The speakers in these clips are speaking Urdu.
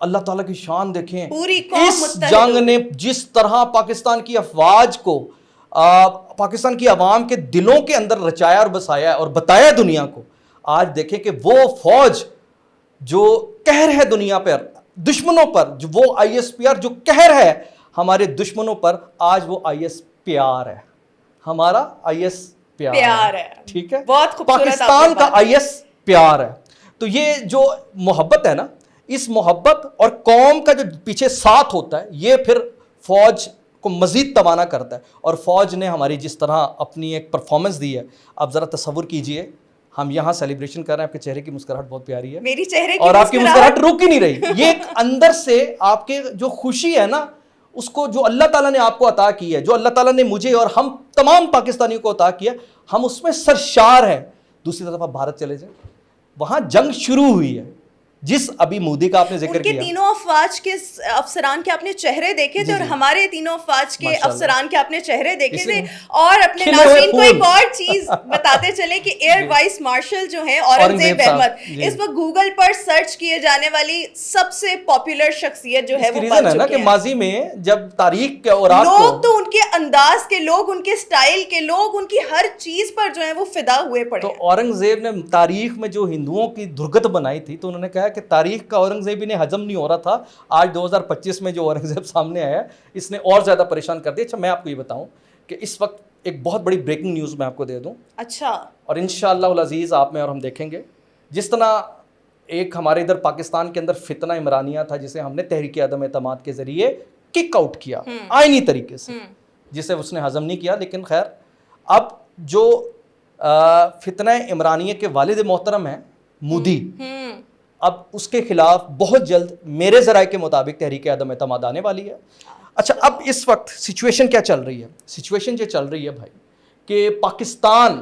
اللہ تعالیٰ کی شان دیکھیں, پوری قوم اس متحد جنگ نے جس طرح پاکستان کی افواج کو پاکستان کی عوام کے دلوں کے اندر رچایا اور بسایا اور بتایا دنیا کو. آج دیکھیں کہ وہ فوج جو قہر ہے دنیا پر دشمنوں پر, جو وہ آئی ایس پی آر جو قہر ہے ہمارے دشمنوں پر, آج وہ آئی ایس پی آر ہے, ہمارا آئی ایس پیار ہے. ٹھیک ہے, بہت خوبصورت پاکستان کا آئی ایس پیار ہے. تو یہ جو محبت ہے نا, اس محبت اور قوم کا جو پیچھے ساتھ ہوتا ہے, یہ پھر فوج کو مزید توانا کرتا ہے. اور فوج نے ہماری جس طرح اپنی ایک پرفارمنس دی ہے, آپ ذرا تصور کیجئے, ہم یہاں سیلیبریشن کر رہے ہیں, آپ کے چہرے کی مسکراہٹ بہت پیاری ہے, میری چہرے کی اور آپ کی مسکراہٹ رک ہی نہیں رہی. یہ ایک اندر سے آپ کے جو خوشی ہے نا, اس کو جو اللہ تعالیٰ نے آپ کو عطا کی ہے, جو اللہ تعالیٰ نے مجھے اور ہم تمام پاکستانیوں کو عطا کیا, ہم اس میں سرشار ہیں. دوسری طرف آپ بھارت چلے جائیں, وہاں جنگ شروع ہوئی ہے. جس ابھی مودی کا آپ نے ذکر ان کے کیا, تینوں افواج کے افسران کے اپنے چہرے دیکھے تھے, اور ہمارے تینوں افواج کے افسران کے اپنے چہرے دیکھے تھے. اور اپنے ناظرین کو ایک اور چیز بتاتے چلے کہ ایئر وائس مارشل جو ہیں اورنگزیب احمد, اس وقت گوگل پر سرچ کیے جانے والی سب سے پاپولر شخصیت جو ہے وہ بن چکی ہے. کہ ماضی میں جب تاریخ کے اور لوگ تو ان کے انداز کے, لوگ ان کے سٹائل کے, لوگ ان کی ہر چیز پر جو ہے وہ فدا ہوئے پڑے. تو اورنگزیب نے تاریخ میں جو ہندوؤں کی درگت بنائی تھی, تو انہوں نے کہا کہ تاریخ کا اورنگزیب انہیں ہضم نہیں ہو رہا تھا. آج 2025 میں جو اورنگزیب سامنے آیا ہے, اس نے اور زیادہ پریشان کر دیا. اچھا, میں آپ کو یہ بتاؤں کہ اس وقت ایک بہت بڑی بریکنگ نیوز میں آپ کو دے دوں. اچھا. اور انشاءاللہ العزیز آپ میں اور ہم دیکھیں گے, جس طرح ایک ہمارے ادھر پاکستان کے اندر فتنہ عمرانیہ تھا, جسے ہم نے تحریک عدم اعتماد کے ذریعے کک آؤٹ کیا آئینی طریقے سے, جسے اس نے ہضم نہیں کیا. لیکن خیر, اب جو فتنہ عمرانیہ کے والد محترم ہیں مودی, اب اس کے خلاف بہت جلد میرے ذرائع کے مطابق تحریک عدم اعتماد آنے والی ہے. اچھا, اب اس وقت سچویشن کیا چل رہی ہے؟ سچویشن یہ چل رہی ہے بھائی کہ پاکستان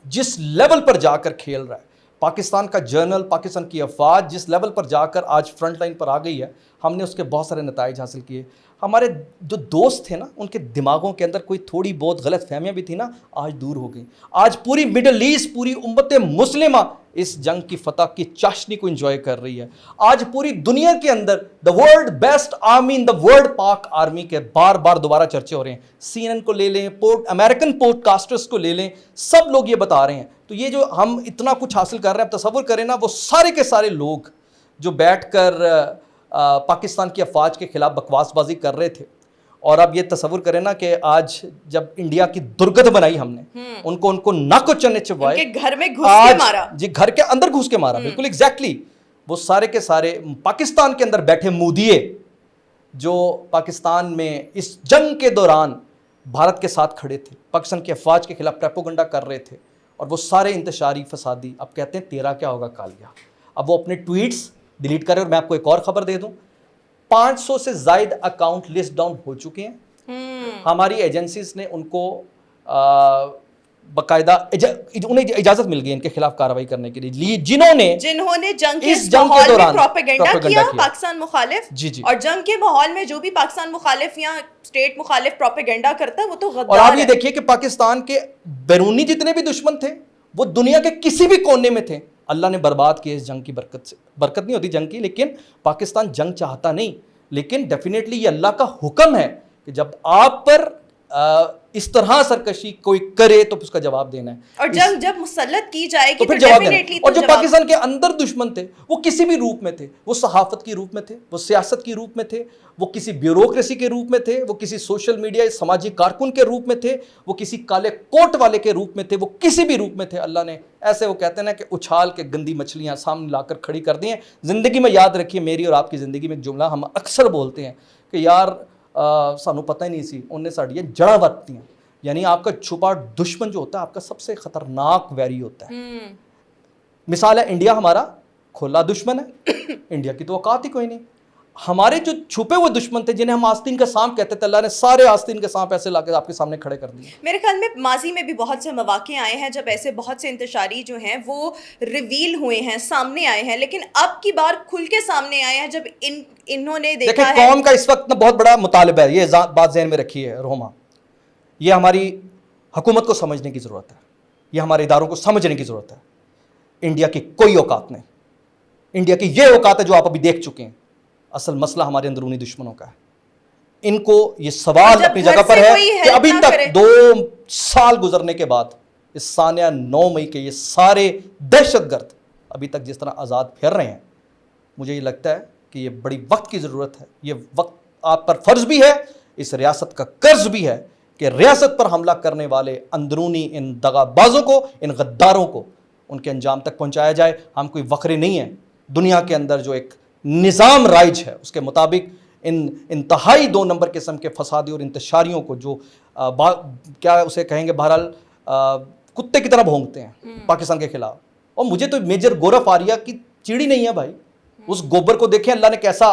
جس لیول پر جا کر کھیل رہا ہے, پاکستان کا جرنل, پاکستان کی افواج جس لیول پر جا کر آج فرنٹ لائن پر آ گئی ہے, ہم نے اس کے بہت سارے نتائج حاصل کیے. ہمارے جو دوست تھے نا, ان کے دماغوں کے اندر کوئی تھوڑی بہت غلط فہمیاں بھی تھی نا, آج دور ہو گئی. آج پوری مڈل ایسٹ, پوری امت مسلمہ اس جنگ کی فتح کی چاشنی کو انجوائے کر رہی ہے. آج پوری دنیا کے اندر the world best army in the world, Pak army کے بار بار دوبارہ چرچے ہو رہے ہیں. سی این این کو لے لیں, امریکن پوڈ کاسٹرز کو لے لیں, سب لوگ یہ بتا رہے ہیں. تو یہ جو ہم اتنا کچھ حاصل کر رہے ہیں, تصور کریں نا, وہ سارے کے سارے لوگ جو بیٹھ کر پاکستان کی افواج کے خلاف بکواس بازی کر رہے تھے, اور اب یہ تصور کریں نا کہ آج جب انڈیا کی درگت بنائی ہم نے, ان کو ناک و چنے چبوائے, ان کے گھر میں گھس کے مارا, جی گھر کے اندر گھس کے مارا, بالکل ایگزیکٹلی. وہ سارے کے سارے پاکستان کے اندر بیٹھے مودیے جو پاکستان میں اس جنگ کے دوران بھارت کے ساتھ کھڑے تھے, پاکستان کی افواج کے خلاف پروپیگنڈا کر رہے تھے, اور وہ سارے انتشاری فسادی اب کہتے ہیں تیرا کیا ہوگا کالیا. اب وہ اپنے ٹویٹس ڈیلیٹ کرے. اور میں آپ کو ایک اور خبر دے دوں, 500 سے زائد اکاؤنٹ لسٹ ڈاؤن ہو چکے ہیں. ہماری ایجنسیز نے ان کو باقاعدہ انہیں اجازت مل گئی ان کے خلاف کارروائی کرنے کے لیے, جنہوں نے جنگ کے ماحول میں پروپیگنڈا کیا پاکستان مخالف. جی جی. اور جنگ کے ماحول میں جو بھی پاکستان مخالف یا اسٹیٹ مخالف پروپیگنڈا کرتا ہے وہ تو غدار ہے. اور آپ یہ دیکھیے کہ پاکستان کے بیرونی جتنے بھی دشمن تھے, وہ دنیا کے کسی بھی کونے میں تھے, اللہ نے برباد کیے اس جنگ کی برکت سے. برکت نہیں ہوتی جنگ کی, لیکن پاکستان جنگ چاہتا نہیں, لیکن ڈیفینیٹلی یہ اللہ کا حکم ہے کہ جب آپ پر اس طرح سرکشی کوئی کرے تو اس کا جواب دینا ہے. اور جب مسلط کی جائے گی تو پھر جواب دینا ہے. اور جو پاکستان کے اندر دشمن تھے, وہ کسی بھی روپ میں تھے, وہ صحافت کی روپ میں تھے, وہ سیاست کی روپ میں تھے, وہ کسی بیوروکریسی کے روپ میں تھے, وہ کسی سوشل میڈیا سماجی کارکن کے روپ میں تھے, وہ کسی کالے کوٹ والے کے روپ میں تھے, وہ کسی بھی روپ میں تھے, اللہ نے ایسے وہ کہتے ہیں نا کہ اچھال کے گندی مچھلیاں سامنے لا کر کھڑی کر دی ہیں. زندگی میں یاد رکھیے, میری اور آپ کی زندگی میں ایک جملہ ہم اکثر بولتے ہیں کہ یار سانو پتہ ہی نہیں سی انہیں ساڑیاں جڑا وقتی ہیں. یعنی آپ کا چھپا دشمن جو ہوتا ہے آپ کا سب سے خطرناک ویری ہوتا ہے. مثال ہے انڈیا ہمارا کھلا دشمن ہے, انڈیا کی تو اوقات ہی کوئی نہیں. ہمارے جو چھپے ہوئے دشمن تھے جنہیں ہم آستین کا سانپ کہتے تھے, اللہ نے سارے آستین کے سانپ ایسے لا کے آپ کے سامنے کھڑے کر دیے. میرے خیال میں ماضی میں بھی بہت سے مواقع آئے ہیں جب ایسے بہت سے انتشاری جو ہیں وہ ریویل ہوئے ہیں, سامنے آئے ہیں, لیکن اب کی بار کھل کے سامنے آئے ہیں جب انہوں نے دیکھا ہے. دیکھیں, قوم کا اس وقت بہت بڑا مطالبہ ہے, یہ بات ذہن میں رکھی ہے روما, یہ ہماری حکومت کو سمجھنے کی ضرورت ہے, یہ ہمارے اداروں کو سمجھنے کی ضرورت ہے. انڈیا کی کوئی اوقات نہیں, انڈیا کی یہ اوقات ہے جو آپ ابھی دیکھ چکے ہیں. اصل مسئلہ ہمارے اندرونی دشمنوں کا ہے. ان کو یہ سوال جب اپنی گھر جگہ پر سے ہے کوئی کہ help ابھی نہ تک کرے. 2 سال گزرنے کے بعد اس سانیہ 9 مئی کے یہ سارے دہشت گرد ابھی تک جس طرح آزاد پھر رہے ہیں, مجھے یہ لگتا ہے کہ یہ بڑی وقت کی ضرورت ہے. یہ وقت آپ پر فرض بھی ہے, اس ریاست کا قرض بھی ہے کہ ریاست پر حملہ کرنے والے اندرونی ان دغا بازوں کو, ان غداروں کو ان کے انجام تک پہنچایا جائے. ہم کوئی وقرے نہیں ہیں. دنیا کے اندر جو ایک نظام رائج ہے اس کے مطابق ان انتہائی 2 نمبر قسم کے فسادی اور انتشاریوں کو جو کیا اسے کہیں گے, بہرحال کتے کی طرح بھونکتے ہیں پاکستان کے خلاف. اور مجھے تو میجر گورا فاریا کی چیڑی نہیں ہے بھائی. اس گوبر کو دیکھیں اللہ نے کیسا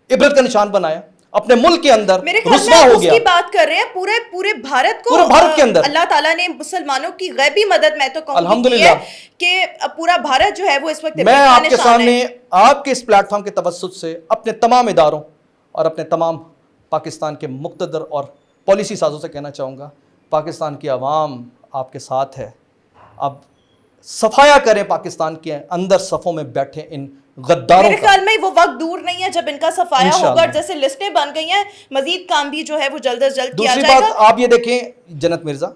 عبرت کا نشان بنایا, اپنے ملک کے اندر میرے خیال میں رسوا آپ ہو اس گیا. کی بات کر رہے ہیں پورے بھارت کو. پورے بھارت کے اندر اللہ تعالیٰ نے مسلمانوں کی غیبی مدد, میں تو کہوں گی الحمدللہ, کہ پورا بھارت جو ہے وہ اس وقت میں عبرت کا آپ کے نشان ہے. سامنے آپ کے اس پلیٹ فارم کے توسط سے اپنے تمام اداروں اور اپنے تمام پاکستان کے مقتدر اور پالیسی سازوں سے کہنا چاہوں گا, پاکستان کی عوام آپ کے ساتھ ہے. اب صفایا کریں پاکستان کے اندر صفوں میں بیٹھے ان غداروں میرے کا. خیال میں وہ وقت دور نہیں ہے جب ان کا صفایا انشاءاللہ. ہوگا, اور جیسے لسٹیں بن گئی ہیں مزید کام بھی جو ہے وہ جلد از جلد کیا دوسری جائے بات گا. آپ یہ دیکھیں, جنت مرزا,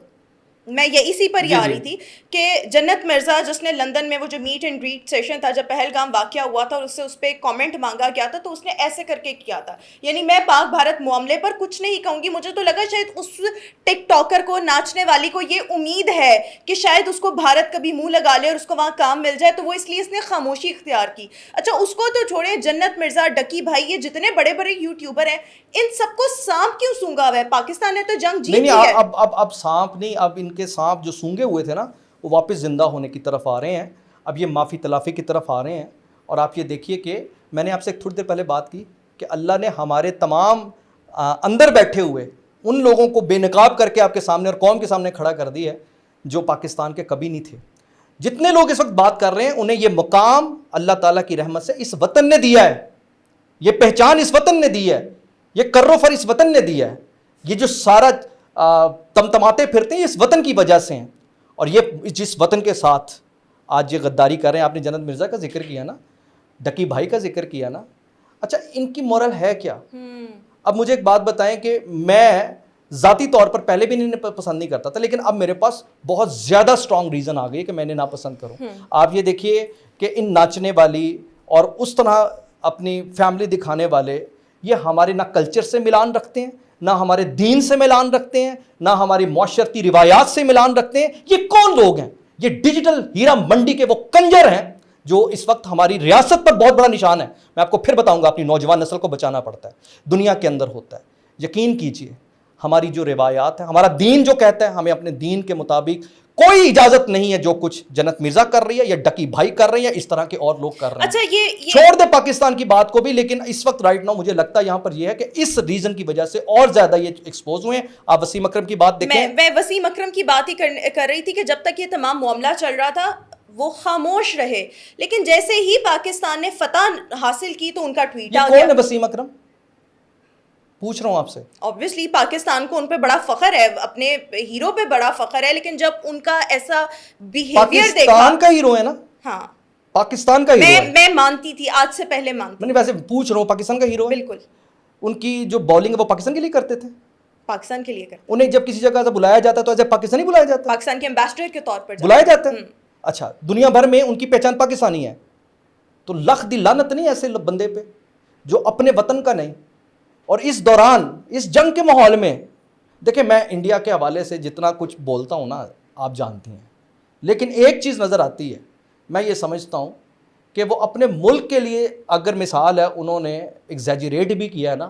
میں یہ اسی پر ہی جی آ جی. رہی تھی کہ جنت مرزا جس نے لندن میں وہ جو میٹ اینڈ گریٹ سیشن تھا جب پہلگام واقعہ ہوا تھا اور اس سے اس پہ کامنٹ مانگا گیا تھا, تو اس نے ایسے کر کے کیا تھا. یعنی میں پاک بھارت معاملے پر کچھ نہیں کہوں گی, مجھے تو لگا شاید اس ٹک ٹاکر کو, ناچنے والی کو یہ امید ہے کہ شاید اس کو بھارت کبھی منہ لگا لے اور اس کو وہاں کام مل جائے, تو وہ اس لیے اس نے خاموشی اختیار کی. اچھا اس کو تو چھوڑے, جنت مرزا, ڈکی بھائی, یہ جتنے بڑے بڑے یوٹیوبر ہیں ان سب کو سانپ کیوں سونگا ہوا ہے؟ پاکستان نے تو جنگ جیت لی ہے. اب سانپ نہیں, اب ان کے سانپ جو سونگے ہوئے تھے نا وہ واپس زندہ ہونے کی طرف آ رہے ہیں. اب یہ معافی تلافی کی طرف آ رہے ہیں. اور آپ یہ دیکھیے کہ میں نے آپ سے تھوڑی دیر پہلے بات کی کہ اللہ نے ہمارے تمام اندر بیٹھے ہوئے ان لوگوں کو بے نقاب کر کے آپ کے سامنے اور قوم کے سامنے کھڑا کر دی ہے جو پاکستان کے کبھی نہیں تھے. جتنے لوگ اس وقت بات کر رہے ہیں انہیں یہ مقام اللہ تعالیٰ کی رحمت سے اس وطن نے دیا ہے, یہ پہچان اس وطن نے دی ہے, یہ کر و فر اس وطن نے دیا ہے. یہ جو سارا تمتماتے پھرتے ہیں اس وطن کی وجہ سے ہیں. اور یہ جس وطن کے ساتھ آج یہ غداری کر رہے ہیں, آپ نے جنت مرزا کا ذکر کیا نا, ڈکی بھائی کا ذکر کیا نا, اچھا ان کی مورل ہے کیا؟ اب مجھے ایک بات بتائیں کہ میں ذاتی طور پر پہلے بھی نہیں پسند نہیں کرتا تھا, لیکن اب میرے پاس بہت زیادہ اسٹرانگ ریزن آ گئی کہ میں نے ناپسند کروں. آپ یہ دیکھیے کہ ان ناچنے والی اور اس طرح اپنی فیملی دکھانے والے یہ ہمارے نہ کلچر سے ملان رکھتے ہیں, نہ ہمارے دین سے ملان رکھتے ہیں, نہ ہماری معاشرتی روایات سے ملان رکھتے ہیں. یہ کون لوگ ہیں؟ یہ ڈیجیٹل ہیرا منڈی کے وہ کنجر ہیں جو اس وقت ہماری ریاست پر بہت بڑا نشان ہے. میں آپ کو پھر بتاؤں گا, اپنی نوجوان نسل کو بچانا پڑتا ہے, دنیا کے اندر ہوتا ہے. یقین کیجئے ہماری جو روایات ہیں, ہمارا دین جو کہتا ہے, ہمیں اپنے دین کے مطابق کوئی اجازت نہیں ہے جو کچھ جنت مرزا کر رہی ہے یا ڈکی بھائی کر رہے ہیں یا اس طرح کے اور لوگ کر رہے ہیں. اچھا یہ چھوڑ دے پاکستان کی بات کو بھی, لیکن اس وقت رائٹ ناؤ مجھے لگتا ہے یہاں پر یہ ہے کہ اس ریزن کی وجہ سے اور زیادہ یہ ایکسپوز ہوئے ہیں. آپ وسیم اکرم کی بات دیکھیں. میں وسیم اکرم کی بات ہی کر رہی تھی کہ جب تک یہ تمام معاملہ چل رہا تھا وہ خاموش رہے, لیکن جیسے ہی پاکستان نے فتح حاصل کی تو ان کا ٹویٹ آ یہ گیا. کون ہے وسیم اکرم؟ پوچھ رہا ہوں آپ سے. obviously پاکستان کو ان پہ بڑا فخر ہے, اپنے ہیرو پہ بڑا فخر ہے, لیکن جب ان کا ایسا بیہیویئر دیکھا. پاکستان کا ہیرو ہے نا, ہاں پاکستان کا ہیرو ہے. میں مانتی تھی, آج سے پہلے مانتی. میں ویسے پوچھ رہا ہوں, پاکستان کا ہیرو ہے بالکل. ان کی جو بالنگ ہے وہ پاکستان کے لیے کرتے تھے, پاکستان کے لیے کرتے, انہیں جب کسی جگہ سے بلایا جاتا ہے تو ایز اے پاکستانی بلایا جاتا ہے, پاکستان کے ایمبیسڈر کے طور پر بلایا جاتا ہے. اچھا دنیا بھر میں ان کی پہچان پاکستانی ہے, تو لکھ دی لعنت نہیں ایسے بندے پہ جو اپنے وطن کا نہیں. اور اس دوران اس جنگ کے ماحول میں دیکھیں, میں انڈیا کے حوالے سے جتنا کچھ بولتا ہوں نا آپ جانتی ہیں, لیکن ایک چیز نظر آتی ہے, میں یہ سمجھتا ہوں کہ وہ اپنے ملک کے لیے اگر مثال ہے انہوں نے ایگزیجریٹ بھی کیا ہے نا,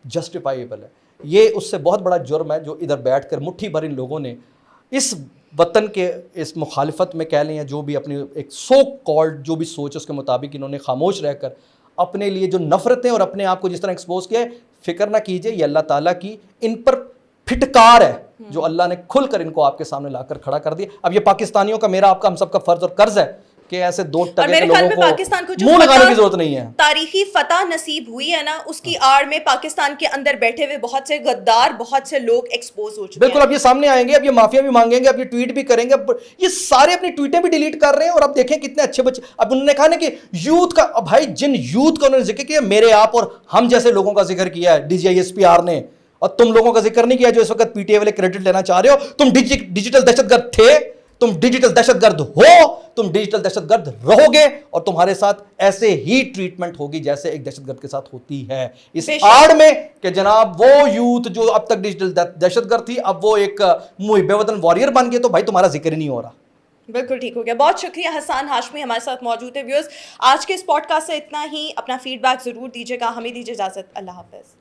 جسٹیفائیبل ہے. یہ اس سے بہت بڑا جرم ہے جو ادھر بیٹھ کر مٹھی بھر ان لوگوں نے اس وطن کے اس مخالفت میں کہہ لیں یا جو بھی اپنی ایک سو کالڈ جو بھی سوچ اس کے مطابق انہوں نے خاموش رہ کر اپنے لیے جو نفرتیں اور اپنے آپ کو جس طرح ایکسپوز کیا ہے, فکر نہ کیجئے یہ اللہ تعالیٰ کی ان پر پھٹکار ہے جو اللہ نے کھل کر ان کو آپ کے سامنے لا کر کھڑا کر دیا. اب یہ پاکستانیوں کا, میرا, آپ کا, ہم سب کا فرض اور قرض ہے کہ ایسے 2 اور ٹکے میرے کے خیال میں لوگوں پاکستان کو کو جو منہ لگانے کی فتح ضرورت نہیں ہے. تاریخی فتح نصیب ہوئی ہے نا, اس کی آڑ میں پاکستان کے اندر بیٹھے ہوئے بہت سے غدار, بہت سے لوگ ایکسپوز ہو چکے بالکل, ہیں. اب یہ سامنے آئیں گے, اب یہ معافیا بھی مانگیں گے, اب یہ ٹویٹ بھی کریں گے, اب یہ سارے اپنی ٹویٹیں بھی ڈیلیٹ کر رہے ہیں. اور اب دیکھیں کتنے اچھے بچے, اب انہوں نے کہا نا کہ یوتھ کا, بھائی جن یوتھ کا انہوں نے ذکر کیا, میرے آپ اور ہم جیسے لوگوں کا ذکر کیا ہے D G I S P R نے, اور تم لوگوں کا ذکر نہیں کیا جو اس وقت پی ٹی اے والے کریڈٹ لینا چاہ رہے ہو. تم ڈیجیٹل دہشت گرد تھے, تم ڈیجیٹل دہشت گرد ہو, تم ڈیجیٹل دہشت گرد رہو گے, اور تمہارے ساتھ ایسے ہی ٹریٹمنٹ ہوگی جیسے ایک دہشت گرد کے ساتھ ہوتی ہے. اس آڑ میں کہ جناب وہ یوتھ جو اب تک ڈیجیٹل دہشت گرد تھی, اب وہ ایک محب وطن وارئر بن گئے, تو بھائی تمہارا ذکر ہی نہیں ہو رہا. بالکل ٹھیک ہو گیا. بہت شکریہ حسان ہاشمی ہمارے ساتھ موجود ہے. ویورز, آج کے اس پوڈ کاسٹ سے اتنا ہی. اپنا فیڈ بیک ضرور دیجیے گا. ہمیں دیجیے اجازت. اللہ حافظ.